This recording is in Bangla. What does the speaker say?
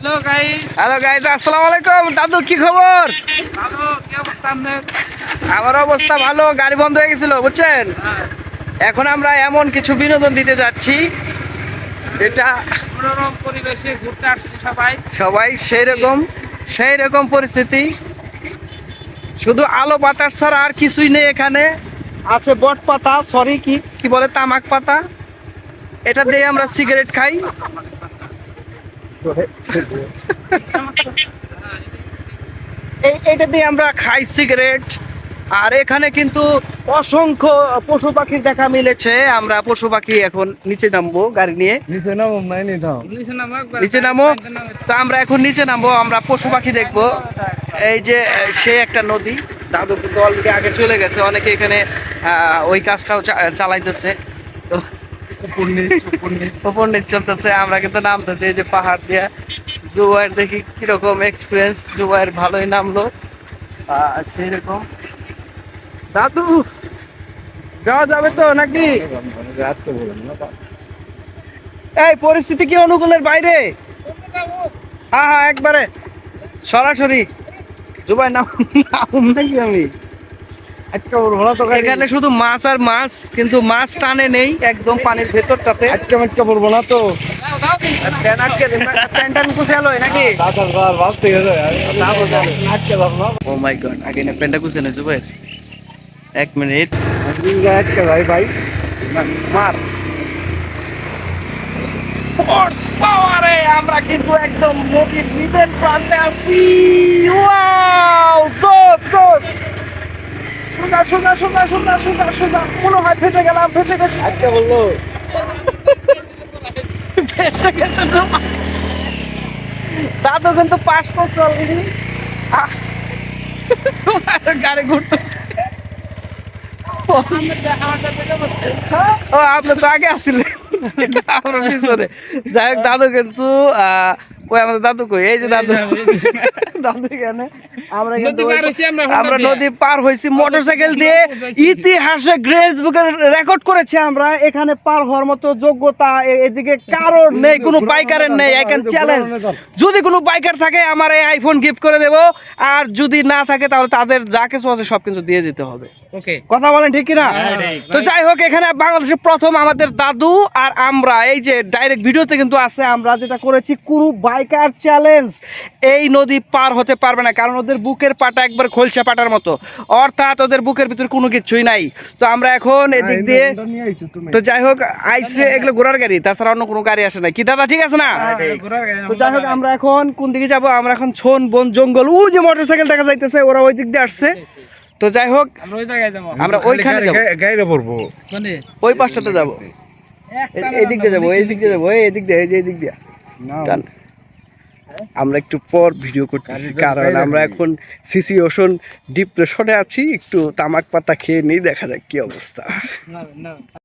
হ্যালো গাইস, আসসালামু আলাইকুম। দাদু কি খবর? আমার অবস্থা ভালো। গাড়ি বন্ধ হয়ে গেছিল বুঝছেন। এখন আমরা এমন কিছু বিনোদন দিতে যাচ্ছি যেটা মনোরম পরিবেশে ঘুরতে আসছে সবাই সেই রকম পরিস্থিতি। শুধু আলো বাতাস ছাড়া আর কিছুই নেই। এখানে আছে বট পাতা, সরি কি কি বলে, তামাক পাতা। এটা দিয়ে আমরা সিগারেট খাই। এটা দিয়ে আমরা খাই সিগারেট। আর এখানে কিন্তু অসংখ্য পশু পাখির দেখা মিলেছে। আমরা পশু পাখি এখন নিচে নামবো গাড়ি নিয়ে। নিচে নামো। তো আমরা এখন নিচে নামবো, আমরা পশু পাখি দেখবো। এই যে সে একটা নদী। দাদু কিন্তু অলরেডি আগে চলে গেছে। অনেকে এখানে ওই কাজটাও চালাইতেছে। তো উপর নিচ চলতেছে, আমরা কিন্তু নামতেছি এই যে পাহাড় দিয়ে। জুবাইর দেখি কিরকম এক্সপিরিয়েন্স। জুবাইর ভালোই নামলো সেই রকম। দাদু যাওয়া যাবে তো নাকি? এই পরিস্থিতি কি অনুকূলের বাইরে? হ্যাঁ হ্যাঁ, একবারে সরাসরি। জুবাই নাম নাকি আমি এখানে শুধু মাছ আর মাছ, কিন্তু মাছ টানে নেই একদম পানির ভেতরটাতে। আটকা পড়বো না তো? ও মাই গড, আগে না প্যান্টটা কুছে না জুবাই। এক মিনিট ভাই মার ফোর্স পাওয়ারে আমরা কিন্তু একদম নদীর মিডল প্রান্তে আছি। ওয়াও, জোস জোস। সোজা সোজা সোজা সোজা সোজা সোজা। মনে হয় ফেটে গেলাম, ফেটে গেছে। আটকা বললো ফেটে গেছে তো। দাদু কিন্তু পাস করছে অলরেডি। গাড়ি ঘুরতে। ও আপনি তো আগে আসছিলেন আমরা পিছনে। যাই হোক, দাদু কিন্তু কই আমাদের দাদু কই? এই যে দাদু। দাদু এখানে। আমরা নদী পার হয়েছি মোটরসাইকেল দিয়ে। ইতিহাসে গ্রেস বুকের রেকর্ড করেছি আমরা। এখানে পার হওয়ার মতো যোগ্যতা এদিকে কারোর নেই, কোনো বাইকারের নেই। আই ক্যান চ্যালেঞ্জ, যদি কোনো বাইকার থাকে আমার এই আইফোন গিফট করে দেব। আর যদি না থাকে তাহলে তাদের যা কিছু আছে সবকিছু দিয়ে দিতে হবে। কথা বলেন ঠিক কিনা? তো যাই হোক, এখানে বাংলাদেশে প্রথম আমাদের দাদু আর আমরা এই যে ডাইরেক্ট ভিডিওতে কিন্তু আছে, আমরা যেটা করেছি কোনো বাইকার চ্যালেঞ্জ এই নদী পার হতে পারবে না, কারণ ওদের বুকের পাটা একবার খোলসা পাটার মতো, অর্থাৎ ওদের বুকের ভিতরে কোনো কিছুই নাই। তো আমরা এখন এদিক দিয়ে, তো যাই হোক আইছে এগুলো ঘোড়ার গাড়ি, তাছাড়া অন্য কোনো গাড়ি আসে না কি দাদা? ঠিক আছে না? তো যাই হোক, আমরা এখন কোন দিকে যাব? আমরা এখন ছোন বন জঙ্গল, ওই যে মোটরসাইকেল দেখা যাইতেছে, ওরা ওই দিক দিয়ে আসছে। তো যাই হোক, আমরা ওইখানে যাবো, গাড়িতে পড়বো, ওই পাশটাতে যাবো, এই দিক দিয়ে যাবো, এই দিক দিয়ে যাবো, এই দিক দিয়ে, এই যে এই দিক দিয়ে। আমরা একটু পর ভিডিও করতেছি, কারণ আমরা এখন সিচুয়েশন ডিপ্রেশনে আছি। একটু তামাক পাতা খেয়ে নিই, দেখা যাক কি অবস্থা।